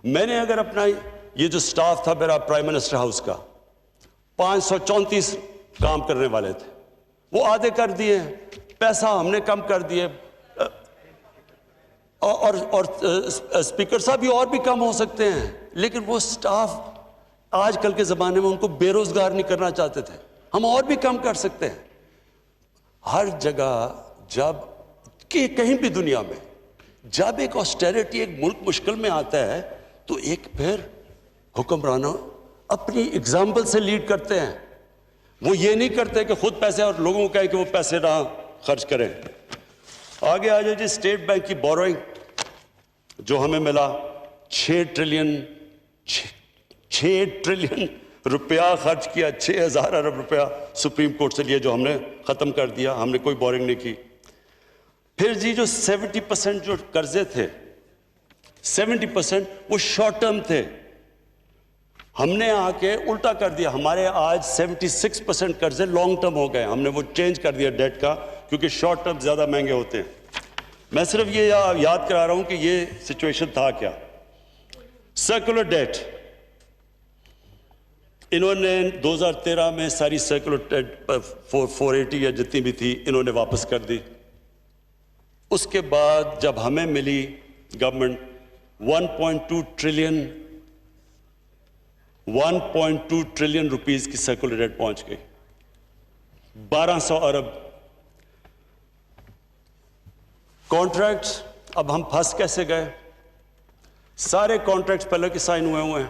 میں نے اگر اپنا یہ جو سٹاف تھا میرا پرائم منسٹر ہاؤس کا، 534 کام کرنے والے تھے، وہ آدھے کر دیے، پیسہ ہم نے کم کر دیے، اور اسپیکر صاحب یہ اور بھی کم ہو سکتے ہیں. لیکن وہ سٹاف آج کل کے زمانے میں ان کو بے روزگار نہیں کرنا چاہتے تھے. ہم اور بھی کم کر سکتے ہیں. ہر جگہ جب کہ کہیں بھی دنیا میں جب ایک آسٹیرٹی، ایک ملک مشکل میں آتا ہے، تو ایک پھر حکمرانوں اپنی اگزامپل سے لیڈ کرتے ہیں. وہ یہ نہیں کرتے کہ خود پیسے اور لوگوں کو کہیں کہ وہ پیسے نہ خرچ کریں. آگے آ جائے جی. اسٹیٹ بینک کی بوروئنگ جو ہمیں ملا 6 ٹریلین روپیہ خرچ کیا، 6,000 ارب روپیہ سپریم کورٹ سے لیے، جو ہم نے ختم کر دیا. ہم نے کوئی بورنگ نہیں کی. پھر جی جو 70% جو قرضے تھے، 70% وہ شارٹ ٹرم تھے. ہم نے آ کے الٹا کر دیا. ہمارے آج 76% قرضے لانگ ٹرم ہو گئے. ہم نے وہ چینج کر دیا ڈیٹ کا، کیونکہ شارٹ ٹرم زیادہ مہنگے ہوتے ہیں. میں صرف یہ یاد کرا رہا ہوں کہ یہ سچویشن تھا کیا. سرکولر ڈیٹ انہوں نے 2013 میں ساری سرکولر ڈیٹ 480 یا جتنی بھی تھی انہوں نے واپس کر دی. اس کے بعد جب ہمیں ملی گورنمنٹ 1.2 ٹریلین روپیز کی سرکولر ڈیٹ پہنچ گئی. 1,200 ارب کانٹریکٹس. اب ہم پھنس کیسے گئے؟ سارے کانٹریکٹس پہلے کے سائن ہوئے ہیں.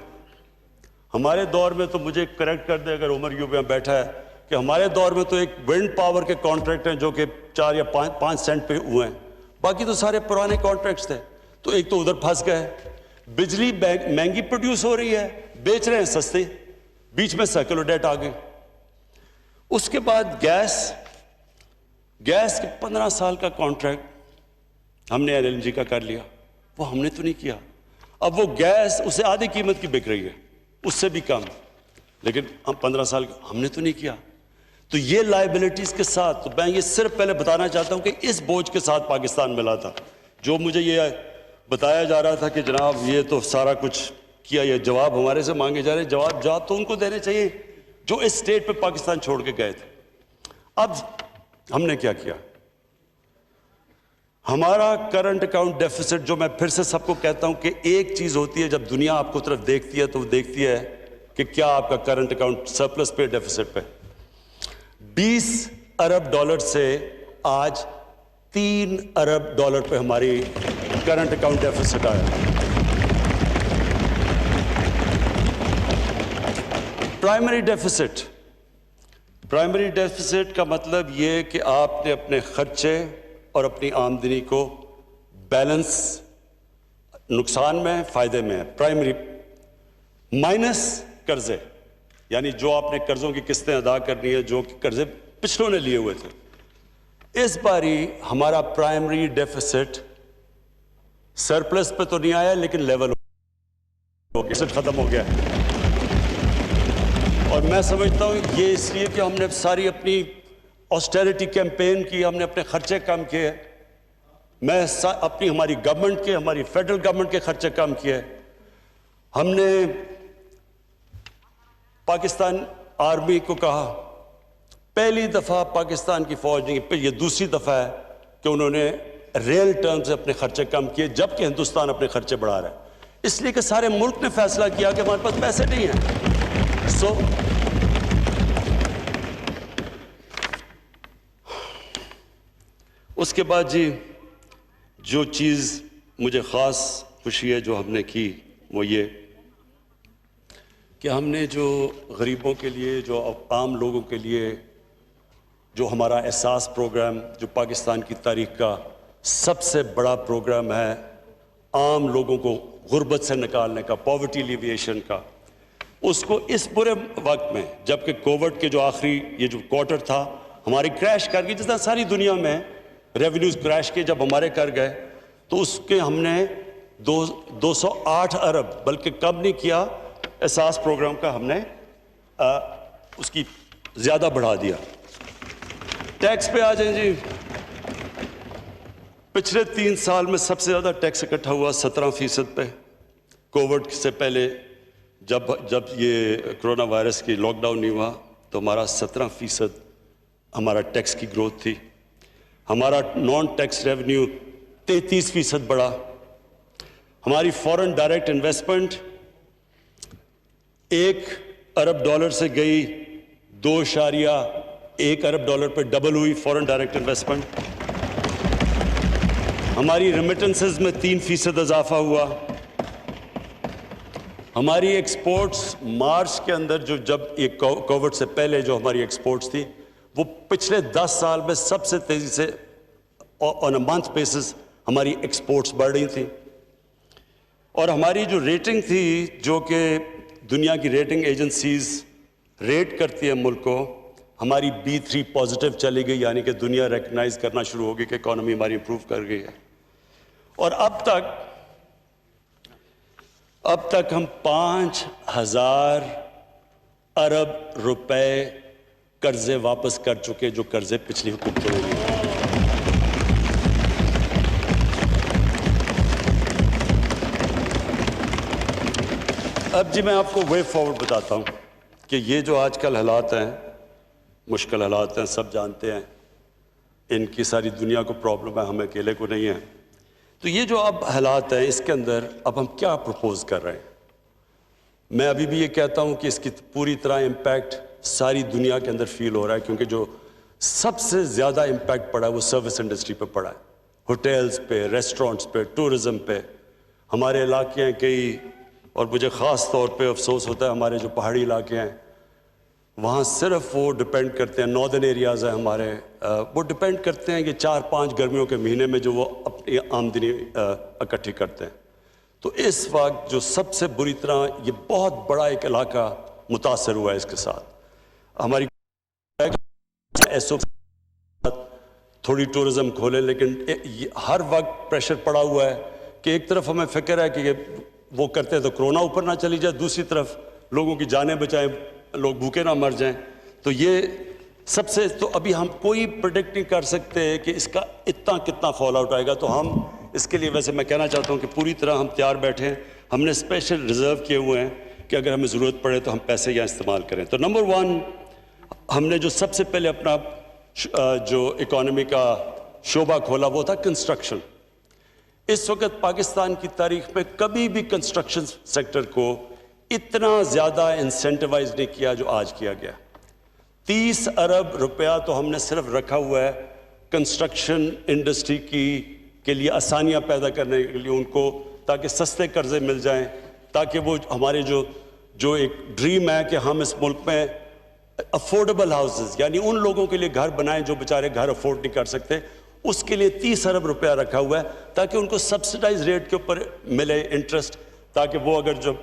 ہمارے دور میں تو مجھے کریکٹ کر دے اگر عمر یوں پہ بیٹھا ہے، کہ ہمارے دور میں تو ایک ونڈ پاور کے کانٹریکٹ ہیں جو کہ 4 یا 5 سینٹ پہ ہوئے ہیں. باقی تو سارے پرانے کانٹریکٹس تھے. تو ایک تو ادھر پھنس گئے. بجلی مہنگی پروڈیوس ہو رہی ہے، بیچ رہے ہیں سستے، بیچ میں سرکولر ڈیٹ آ گئی. اس کے بعد گیس کے 15 سال کا کانٹریکٹ ہم نے LNG کا کر لیا. وہ ہم نے تو نہیں کیا. اب وہ گیس اسے آدھی قیمت کی بک رہی ہے، اس سے بھی کم. لیکن ہم 15 سال ہم نے تو نہیں کیا. تو یہ لائبلٹیز کے ساتھ، تو میں یہ صرف پہلے بتانا چاہتا ہوں کہ اس بوجھ کے ساتھ پاکستان ملا تھا. جو مجھے یہ بتایا جا رہا تھا کہ جناب یہ تو سارا کچھ کیا، یہ جواب ہمارے سے مانگے جا رہے ہیں، جواب تو ان کو دینے چاہیے جو اس سٹیٹ پہ پاکستان چھوڑ کے گئے تھے۔ اب ہم نے کیا کیا؟ ہمارا کرنٹ اکاؤنٹ ڈیفیسٹ، جو میں پھر سے سب کو کہتا ہوں کہ ایک چیز ہوتی ہے جب دنیا آپ کو طرف دیکھتی ہے تو وہ دیکھتی ہے کہ کیا آپ کا کرنٹ اکاؤنٹ سرپلس پہ ڈیفیسٹ پہ۔ 20 ارب ڈالر سے آج 3 ارب ڈالر پہ ہماری کرنٹ اکاؤنٹ ڈیفیسٹ آیا۔ پرائمری ڈیفیسٹ کا مطلب یہ کہ آپ نے اپنے خرچے اور اپنی آمدنی کو بیلنس، نقصان میں فائدے میں ہے۔ پرائمری مائنس قرضے، یعنی جو آپ نے قرضوں کی قسطیں ادا کرنی ہے، جو قرضے پچھلوں نے لیے ہوئے تھے۔ اس باری ہمارا پرائمری ڈیفیسٹ سرپلس پہ تو نہیں آیا لیکن لیول ہو گیا، ختم ہو گیا۔ اور میں سمجھتا ہوں یہ اس لیے کہ ہم نے ساری اپنی آسٹیرٹی کیمپین کی، ہم نے اپنے خرچے کم کیے، ہماری گورنمنٹ کے، ہماری فیڈرل گورنمنٹ کے خرچے کم کیے۔ ہم نے پاکستان آرمی کو کہا، پہلی دفعہ پاکستان کی فوج نے، یہ دوسری دفعہ ہے کہ انہوں نے ریل ٹرم سے اپنے خرچے کم کیے، جبکہ ہندوستان اپنے خرچے بڑھا رہا ہے، اس لیے کہ سارے ملک نے فیصلہ کیا کہ ہمارے پاس پیسے نہیں ہیں۔ اس کے بعد جی جو چیز مجھے خاص خوشی ہے جو ہم نے کی وہ یہ کہ ہم نے جو غریبوں کے لیے، جو عام لوگوں کے لیے، جو ہمارا احساس پروگرام، جو پاکستان کی تاریخ کا سب سے بڑا پروگرام ہے عام لوگوں کو غربت سے نکالنے کا، پاورٹی ایلیویشن کا، اس کو اس برے وقت میں، جبکہ کووڈ کے جو آخری یہ جو کوارٹر تھا ہماری کریش کر گئی، جس طرح ساری دنیا میں ریونیوز کریش کے جب ہمارے کر گئے، تو اس کے ہم نے 208 ارب بلکہ کم نہیں کیا، احساس پروگرام کا ہم نے اس کی زیادہ بڑھا دیا۔ ٹیکس پہ آ جائیں جی، پچھلے 3 سال میں سب سے زیادہ ٹیکس اکٹھا ہوا 17% پہ۔ کووڈ سے پہلے جب یہ کرونا وائرس کی لاک ڈاؤن نہیں ہوا تو ہمارا 17% ہمارا ٹیکس کی گروتھ تھی۔ ہمارا نان ٹیکس ریونیو 33% بڑھا۔ ہماری فورن ڈائریکٹ انویسٹمنٹ 1 ارب ڈالر سے گئی 2.1 ارب ڈالر پہ ڈبل ہوئی فورن ڈائریکٹ انویسٹمنٹ۔ ہماری ریمیٹنسز میں 3% اضافہ ہوا۔ ہماری ایکسپورٹس مارچ کے اندر جب یہ کووڈ سے پہلے جو ہماری ایکسپورٹس تھی وہ پچھلے 10 سال میں سب سے تیزی سے آن اے منتھ بیسس ہماری ایکسپورٹس بڑھ رہی تھیں۔ اور ہماری جو ریٹنگ تھی، جو کہ دنیا کی ریٹنگ ایجنسیز ریٹ کرتی ہے ملک کو، ہماری B3 پازیٹیو چلی گئی، یعنی کہ دنیا ریکگنائز کرنا شروع ہو گئی کہ اکانومی ہماری امپروو کر گئی ہے۔ اور اب تک ہم 5000 ارب روپے قرضے واپس کر چکے، جو قرضے پچھلی حکومتوں نے لیے۔ اب جی میں آپ کو وے فارورڈ بتاتا ہوں کہ یہ جو آج کل حالات ہیں، مشکل حالات ہیں، سب جانتے ہیں، ان کی ساری دنیا کو پرابلم ہے، ہمیں اکیلے کو نہیں ہے۔ تو یہ جو اب حالات ہیں اس کے اندر اب ہم کیا پروپوز کر رہے ہیں؟ میں ابھی بھی یہ کہتا ہوں کہ اس کی پوری طرح امپیکٹ ساری دنیا کے اندر فیل ہو رہا ہے، کیونکہ جو سب سے زیادہ امپیکٹ پڑا ہے وہ سروس انڈسٹری پہ پڑا ہے، ہوٹلز پہ، ریسٹورنٹس پہ، ٹورزم پہ۔ ہمارے علاقے ہیں کئی، اور مجھے خاص طور پہ افسوس ہوتا ہے ہمارے جو پہاڑی علاقے ہیں وہاں صرف وہ ڈپینڈ کرتے ہیں، ناردرن ایریاز ہیں ہمارے، وہ ڈپینڈ کرتے ہیں کہ 4-5 گرمیوں کے مہینے میں جو وہ اپنی آمدنی اکٹھی کرتے ہیں۔ تو اس وقت جو سب سے بری طرح یہ بہت بڑا ایک علاقہ متاثر ہوا ہے اس کے ساتھ، ہماری تھوڑی ٹورزم کھولے، لیکن ہر وقت پریشر پڑا ہوا ہے کہ ایک طرف ہمیں فکر ہے کہ وہ کرتے تو کرونا اوپر نہ چلی جائے، دوسری طرف لوگوں کی جانیں بچائیں، لوگ بھوکے نہ مر جائیں۔ تو یہ سب سے، تو ابھی ہم کوئی پریڈکٹ نہیں کر سکتے کہ اس کا اتنا کتنا فال آؤٹ آئے گا، تو ہم اس کے لیے ویسے میں کہنا چاہتا ہوں کہ پوری طرح ہم تیار بیٹھے ہیں. ہم نے اسپیشل ریزرو کیے ہوئے ہیں کہ اگر ہمیں ضرورت پڑے تو ہم پیسے یہاں استعمال کریں. تو نمبر 1 ہم نے جو سب سے پہلے اپنا جو اکانومی کا شعبہ کھولا وہ تھا کنسٹرکشن. اس وقت پاکستان کی تاریخ میں کبھی بھی کنسٹرکشن سیکٹر کو اتنا زیادہ انسینٹیوائز نہیں کیا جو آج کیا گیا. 30 ارب روپیہ تو ہم نے صرف رکھا ہوا ہے کنسٹرکشن انڈسٹری کے لیے آسانیاں پیدا کرنے کے لیے ان کو, تاکہ سستے قرضے مل جائیں, تاکہ وہ ہمارے جو ایک ڈریم ہے کہ ہم اس ملک میں افورڈیبل ہاؤسز, یعنی ان لوگوں کے لیے گھر بنائیں جو بیچارے گھر افورڈ نہیں کر سکتے, اس کے لیے 30 ارب روپیہ رکھا ہوا ہے تاکہ ان کو سبسڈائز ریٹ کے اوپر ملے انٹرسٹ, تاکہ وہ اگر جو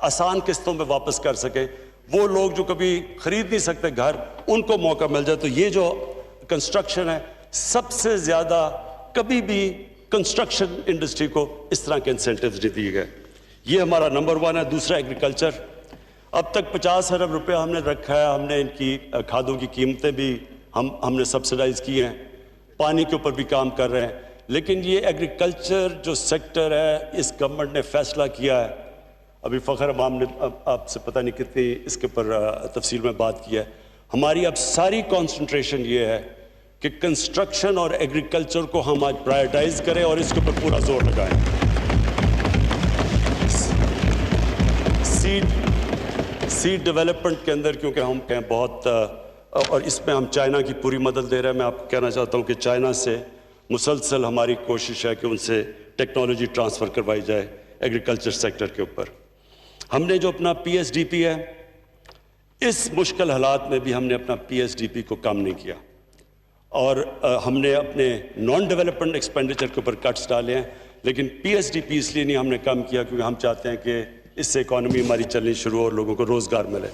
آسان قسطوں پہ واپس کر سکیں. وہ لوگ جو کبھی خرید نہیں سکتے گھر, ان کو موقع مل جائے. تو یہ جو کنسٹرکشن ہے سب سے زیادہ کبھی بھی کنسٹرکشن انڈسٹری کو اس طرح کے انسینٹیوز نہیں دیے گئے. یہ ہمارا نمبر 1 ہے. دوسرا ایگریکلچر. اب تک 50 ارب روپیہ ہم نے رکھا ہے. ہم نے ان کی کھادوں کی قیمتیں بھی ہم نے سبسڈائز کی ہیں, پانی کے اوپر بھی کام کر رہے ہیں. لیکن یہ ایگریکلچر جو سیکٹر ہے اس گورنمنٹ نے فیصلہ کیا ہے, ابھی فخر امام نے آپ سے پتہ نہیں کتنی اس کے اوپر تفصیل میں بات کی ہے, ہماری اب ساری کانسنٹریشن یہ ہے کہ کنسٹرکشن اور ایگریکلچر کو ہم آج پرائرٹائز کریں اور اس کے اوپر پورا زور لگائیں. سیڈ ڈیولپمنٹ کے اندر کیونکہ ہم کہیں بہت, اور اس میں ہم چائنا کی پوری مدد دے رہے ہیں. میں آپ کو کہنا چاہتا ہوں کہ چائنا سے مسلسل ہماری کوشش ہے کہ ان سے ٹیکنالوجی ٹرانسفر کروائی جائے ایگریکلچر سیکٹر کے اوپر. ہم نے جو اپنا پی ایس ڈی پی ہے, اس مشکل حالات میں بھی ہم نے اپنا پی ایس ڈی پی کو کم نہیں کیا, اور ہم نے اپنے نان ڈیولپمنٹ ایکسپینڈیچر کے اوپر کٹس ڈالے ہیں. لیکن پی ایس ڈی پی اس لیے نہیں ہم نے کم کیا کیونکہ ہم چاہتے ہیں کہ اس سے اکانومی ہماری چلنی شروع ہو اور لوگوں کو روزگار ملے.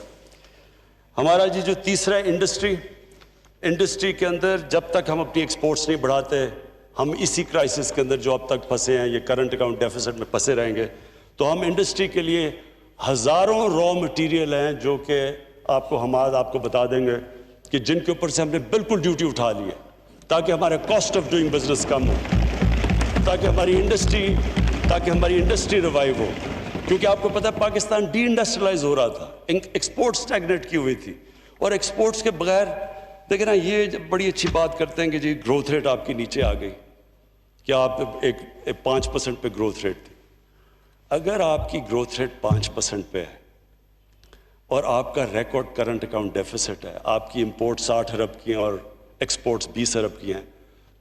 ہمارا جو تیسرا انڈسٹری کے اندر جب تک ہم اپنی ایکسپورٹس نہیں بڑھاتے, ہم اسی کرائسس کے اندر جو اب تک پھنسے ہیں, یہ کرنٹ اکاؤنٹ ڈیفیسٹ میں پھنسے رہیں گے. تو ہم انڈسٹری کے لیے ہزاروں را مٹیریل ہیں جو کہ آپ کو بتا دیں گے کہ جن کے اوپر سے ہم نے بالکل ڈیوٹی اٹھا لی ہے تاکہ ہمارا کاسٹ آف ڈوئنگ بزنس کم ہو, تاکہ ہماری انڈسٹری ریوائیو ہو. کیونکہ آپ کو پتہ ہے پاکستان ڈی انڈسٹریلائز ہو رہا تھا, ایکسپورٹ اسٹیگنیٹ کی ہوئی تھی, اور ایکسپورٹس کے بغیر دیکھیں نا, یہ بڑی اچھی بات کرتے ہیں کہ جی گروتھ ریٹ آپ کی نیچے آ گئی, کیا آپ ایک 5% پہ گروتھ ریٹ تھی. اگر آپ کی گروتھ ریٹ 5% پہ ہے اور آپ کا ریکارڈ کرنٹ اکاؤنٹ ڈیفیسٹ ہے, آپ کی امپورٹ 60 ارب کی ہیں اور ایکسپورٹس 20 ارب کی ہیں,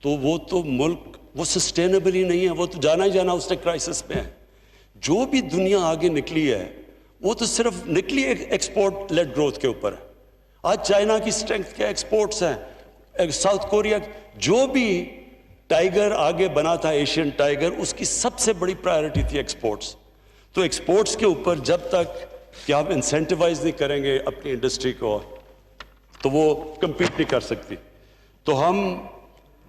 تو وہ تو ملک وہ سسٹینیبل ہی نہیں ہے, وہ تو جانا ہی جانا اس نے کرائسس میں ہے. جو بھی دنیا آگے نکلی ہے وہ تو صرف نکلی ایکسپورٹ لیڈ گروتھ کے اوپر ہے. آج چائنا کی اسٹرینتھ کیا ایکسپورٹس ہیں, ساؤتھ کوریا, جو بھی ٹائیگر آگے بنا تھا ایشین ٹائیگر, اس کی سب سے بڑی پرائرٹی تھی ایکسپورٹس. تو ایکسپورٹس کے اوپر جب تک کہ آپ انسینٹیوائز نہیں کریں گے اپنی انڈسٹری کو تو وہ کمپیٹ نہیں کر سکتی. تو ہم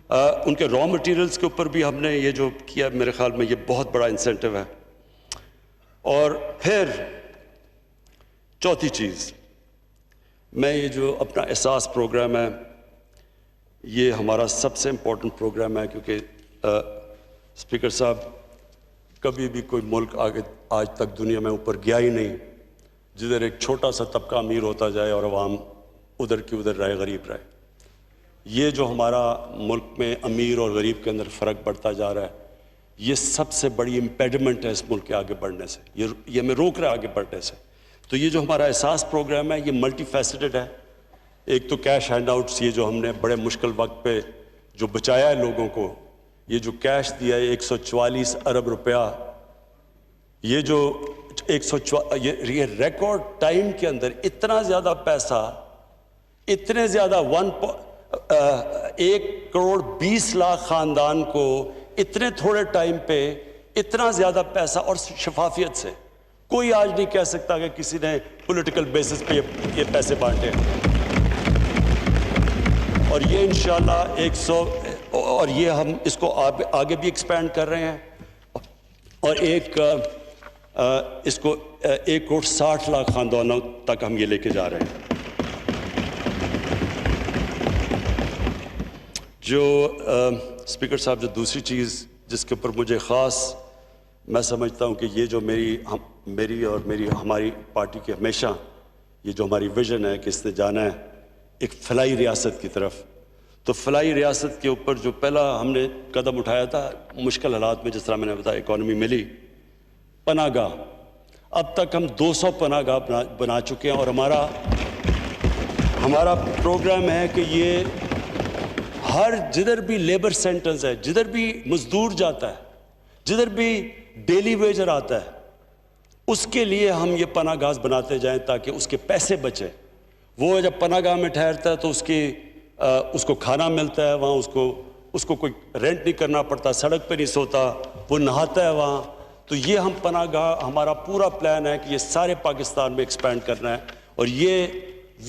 ان کے را مٹیریلز کے اوپر بھی ہم نے یہ جو کیا, میرے خیال میں یہ بہت بڑا انسینٹیو ہے. اور پھر چوتھی چیز, میں یہ جو اپنا احساس پروگرام ہے, یہ ہمارا سب سے امپورٹنٹ پروگرام ہے, کیونکہ اسپیکر صاحب کبھی بھی کوئی ملک آج تک دنیا میں اوپر گیا ہی نہیں جدھر ایک چھوٹا سا طبقہ امیر ہوتا جائے اور عوام ادھر کی ادھر رہے, غریب رہے. یہ جو ہمارا ملک میں امیر اور غریب کے اندر فرق بڑھتا جا رہا ہے, یہ سب سے بڑی امپیڈمنٹ ہے اس ملک کے آگے بڑھنے سے, یہ ہمیں روک رہا ہے آگے بڑھنے سے. تو یہ جو ہمارا احساس پروگرام ہے یہ ملٹی فیسٹڈ ہے. ایک تو کیش ہینڈ آؤٹس, یہ جو ہم نے بڑے مشکل وقت پہ جو بچایا ہے لوگوں کو, یہ جو کیش دیا ہے 144 ارب روپیہ, یہ جو یہ ریکارڈ ٹائم کے اندر اتنا زیادہ پیسہ, اتنے زیادہ 1 کروڑ 20 لاکھ خاندان کو اتنے تھوڑے ٹائم پہ اتنا زیادہ پیسہ اور شفافیت سے. کوئی آج نہیں کہہ سکتا کہ کسی نے پولیٹیکل بیسس پہ یہ پیسے بانٹے. اور یہ انشاءاللہ 100, اور یہ ہم اس کو آگے بھی ایکسپینڈ کر رہے ہیں, اور اس کو 1 کروڑ 60 لاکھ خاندانوں تک ہم یہ لے کے جا رہے ہیں. جو اسپیکر صاحب جو دوسری چیز جس کے اوپر مجھے خاص میں سمجھتا ہوں کہ یہ جو میری اور ہماری پارٹی کی ہمیشہ یہ جو ہماری ویژن ہے کہ اس نے جانا ہے ایک فلاحی ریاست کی طرف، تو فلاحی ریاست کے اوپر جو پہلا ہم نے قدم اٹھایا تھا مشکل حالات میں، جس طرح میں نے بتایا اکانومی ملی، پناہ گاہ، اب تک ہم 200 پناہ گاہ بنا چکے ہیں، اور ہمارا پروگرام ہے کہ یہ جدھر بھی لیبر سینٹرز ہے، جدھر بھی مزدور جاتا ہے، جدھر بھی ڈیلی ویجر آتا ہے، اس کے لیے ہم یہ پناہ گاہ بناتے جائیں تاکہ اس کے پیسے بچیں۔ وہ جب پناہ گاہ میں ٹھہرتا ہے تو اس کو کھانا ملتا ہے، وہاں اس کو کوئی رینٹ نہیں کرنا پڑتا، سڑک پہ نہیں سوتا، وہ نہاتا ہے وہاں۔ تو یہ ہم پناہ گاہ، ہمارا پورا پلان ہے کہ یہ سارے پاکستان میں ایکسپینڈ کرنا ہے، اور یہ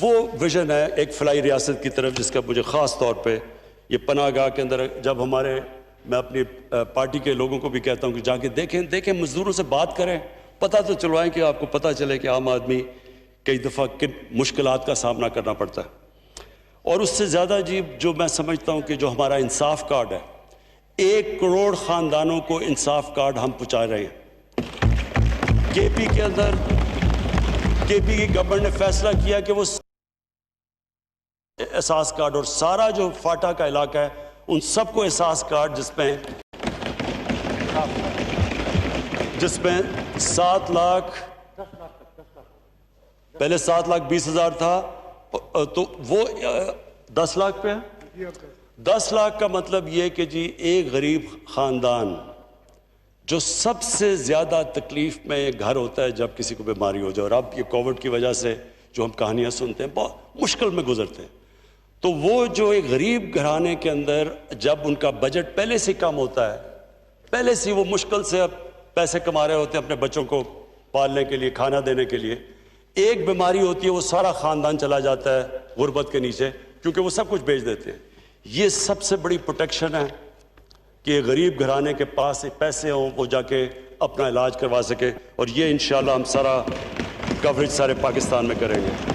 وہ ویژن ہے ایک فلاحی ریاست کی طرف، جس کا مجھے خاص طور پہ یہ پناہ گاہ کے اندر جب میں اپنی پارٹی کے لوگوں کو بھی کہتا ہوں کہ جا کے دیکھیں مزدوروں سے بات کریں، پتہ تو چلوائیں کہ آپ کو پتہ چلے کہ عام آدمی کئی دفعہ کن مشکلات کا سامنا کرنا پڑتا ہے۔ اور اس سے زیادہ جو میں سمجھتا ہوں کہ جو ہمارا انصاف کارڈ ہے، 1 کروڑ خاندانوں کو انصاف کارڈ ہم پہنچا رہے ہیں۔ کے پی کے اندر کے پی کی گورنمنٹ نے فیصلہ کیا کہ وہ احساس کارڈ، اور سارا جو فاٹا کا علاقہ ہے ان سب کو احساس کارڈ، جس میں 7 لاکھ، پہلے 7,20,000 تھا، تو وہ 10 لاکھ پہ ہے۔ 10 لاکھ کا مطلب یہ کہ ایک غریب خاندان جو سب سے زیادہ تکلیف میں ایک گھر ہوتا ہے جب کسی کو بیماری ہو جائے، اور اب یہ کووڈ کی وجہ سے جو ہم کہانیاں سنتے ہیں بہت مشکل میں گزرتے ہیں، تو وہ جو ایک غریب گھرانے کے اندر جب ان کا بجٹ پہلے سے کم ہوتا ہے، پہلے سے وہ مشکل سے اب پیسے کما رہے ہوتے ہیں اپنے بچوں کو پالنے کے لیے، کھانا دینے کے لیے، ایک بیماری ہوتی ہے وہ سارا خاندان چلا جاتا ہے غربت کے نیچے، کیونکہ وہ سب کچھ بیچ دیتے ہیں۔ یہ سب سے بڑی پروٹیکشن ہے کہ غریب گھرانے کے پاس پیسے ہوں، وہ جا کے اپنا علاج کروا سکے، اور یہ انشاءاللہ ہم سارا کوریج سارے پاکستان میں کریں گے۔